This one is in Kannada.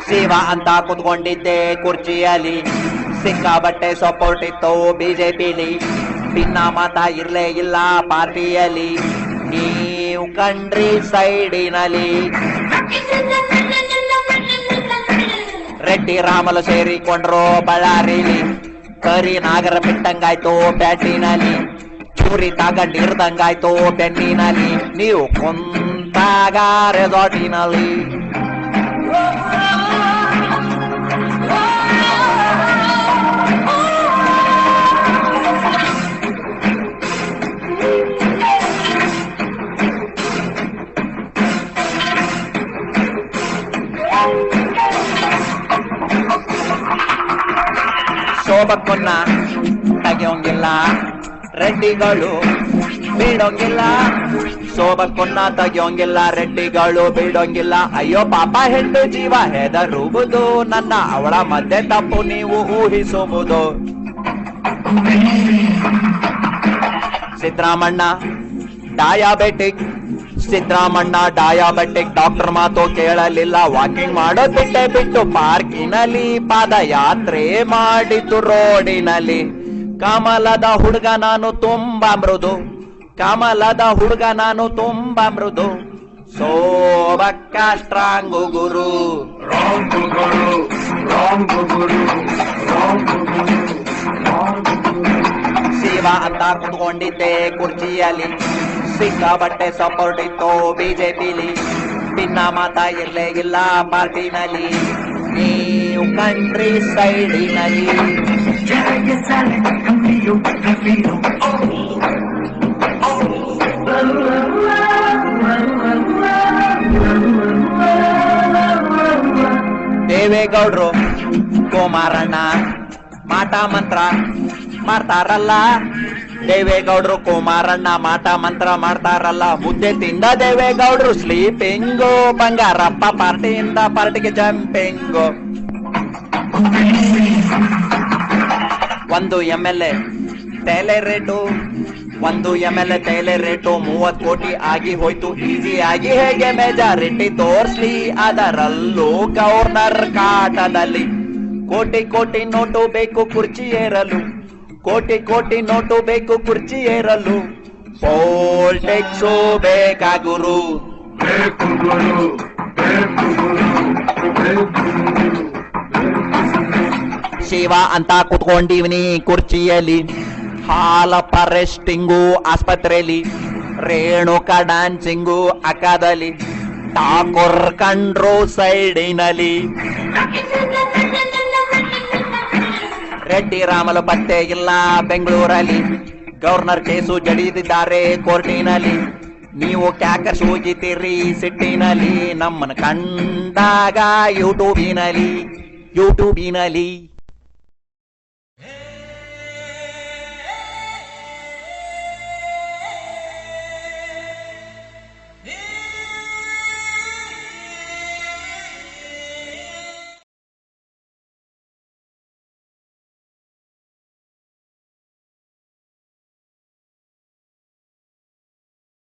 ಶಿವ ಅಂತ ಕುತ್ಕೊಂಡಿದ್ದೆ ಕುರ್ಚಿಯಲ್ಲಿ, ಸಿಕ್ಕಾಬಟ್ಟೆ ಸಪೋರ್ಟ್ ಇತ್ತು ಬಿಜೆಪಿಲಿ, ಭಿನ್ನ ಮತ ಇರ್ಲೇ ಇಲ್ಲ ಪಾರ್ಟಿಯಲ್ಲಿ, ನೀವು ಕಂಡ್ರಿ ಸೈಡಿನಲ್ಲಿ. ರೆಡ್ಡಿ ರಾಮಲು ಸೇರಿಕೊಂಡ್ರು ಬಳ್ಳಾರಿಲಿ, ಕರಿ ನಾಗರ ಬಿಟ್ಟಂಗಾಯ್ತು ಬ್ಯಾಟಿನಲ್ಲಿ, ಚೂರಿ ತಗೊಂಡಿರ್ದಂಗಾಯ್ತು ಬೆನ್ನಿನಲ್ಲಿ, ನೀವು ಕುಂತಾಗ ರೆಸಾರ್ಟಿನಲ್ಲಿ. ಶೋಭಕ್ಕನ್ನ ತೆಗೆಯೋಂಗಿಲ್ಲ ರೆಡ್ಡಿಗಳು ಬಿಡೋಂಗಿಲ್ಲ, ಶೋಭಕ್ಕನ್ನ ತೆಗೆಯೋಂಗಿಲ್ಲ ರೆಡ್ಡಿಗಳು ಬಿಡೋಂಗಿಲ್ಲ. ಅಯ್ಯೋ ಪಾಪ ಹೆಣ್ಣು ಜೀವ ಹೆದರುವುದು ನನ್ನ, ಅವಳ ಮಧ್ಯೆ ತಪ್ಪು ನೀವು ಊಹಿಸುವುದು. Siddaramanna diabetic, Siddaramanna diabetic, doctor ಮಾತು ಕೇಳಲಿಲ್ಲ, ವಾಕಿಂಗ್ ಮಾಡೋದ್ ಬಿಟ್ಟು ಪಾರ್ಕಿನಲ್ಲಿ ಪಾದಯಾತ್ರೆ ಮಾಡಿತು ರೋಡಿನಲ್ಲಿ. ಕಮಲದ ಹುಡುಗ ನಾನು ತುಂಬಾ ಮೃದು, ಕಮಲದ ಹುಡುಗ ನಾನು ತುಂಬಾ ಮೃದು, ಸೋಬಕ್ಕ ಸ್ಟ್ರಾಂಗು ಗುರು. ಶಿವ ಅಂತ ಕುತ್ಕೊಂಡಿದ್ದೆ ಕುರ್ಚಿಯಲ್ಲಿ, ಸಿಕ್ಕಾಬಟ್ಟೆ ಸಪೋರ್ಟ್ ಇತ್ತು ಬಿಜೆಪಿಲಿ, ಭಿನ್ನ ಮತ ಇರ್ಲೇ ಇಲ್ಲ ಪಾರ್ಟಿನಲ್ಲಿ, ನೀವು ಕಂಟ್ರಿ ಸೈಡಿನಲ್ಲಿ. ದೇವೇಗೌಡ್ರು ಕುಮಾರಣ್ಣ ಮಾಟ ಮಂತ್ರ ಮಾಡ್ತಾರಲ್ಲ, ದೇವೇಗೌಡ್ರು ಕುಮಾರಣ್ಣ ಮಾಟ ಮಂತ್ರ ಮಾಡ್ತಾರಲ್ಲ, ಮುದ್ದೆ ತಿಂದ ದೇವೇಗೌಡ್ರು ಸ್ಲೀಪಿಂಗು, ಬಂಗಾರಪ್ಪ ಪಾರ್ಟಿಯಿಂದ ಪಾರ್ಟಿಗೆ ಜಂಪಿಂಗು. ಒಂದು MLA ತೈಲೆ ರೇಟು, ಒಂದು MLA ತೈಲೆ ರೇಟು 30 ಕೋಟಿ ಆಗಿ ಹೋಯ್ತು ಈಸಿ ಆಗಿ, ಹೇಗೆ ಮೆಜಾರಿಟಿ ತೋರ್ಸ್ಲಿ ಅದರಲ್ಲೂ ಗವರ್ನರ್ ಕಾಟದಲ್ಲಿ. ಕೋಟಿ ಕೋಟಿ ನೋಟು ಬೇಕು ಕುರ್ಚಿ ಏರಲು, ಕೋಟಿ ಕೋಟಿ ನೋಟು ಬೇಕು ಕುರ್ಚಿ ಏರಲು, ಪೋಲ್ಟಿಕ್ಸು ಬೇಕಾ ಗುರು. ಶಿವ ಅಂತ ಕುತ್ಕೊಂಡಿವ್ನಿ ಕುರ್ಚಿಯಲ್ಲಿ, ಹಾಲಪ್ಪ ರೆಸ್ಟಿಂಗು ಆಸ್ಪತ್ರೆಯಲ್ಲಿ, ರೇಣುಕಾ ಡ್ಯಾನ್ಸಿಂಗು ಅಕ್ಕದಲ್ಲಿ, ಠಾಕೂರ್ ಕಂಡ್ರು ಸೈಡಿನಲ್ಲಿ. ರೆಡ್ಡಿ ರಾಮಲು ಪತ್ತೆ ಇಲ್ಲ ಬೆಂಗಳೂರಲ್ಲಿ, ಗವರ್ನರ್ ಕೇಸು ಜಡಿದಿದ್ದಾರೆ ಕೋರ್ಟಿನಲ್ಲಿ, ನೀವು ಕ್ಯಾಕರ್ಸ್ ಹೋಗಿದ್ದೀರಿ ಸಿಟ್ಟಿನಲ್ಲಿ, ನಮ್ಮನ್ನ ಕಂಡಾಗ ಯೂಟ್ಯೂಬಿನಲ್ಲಿ.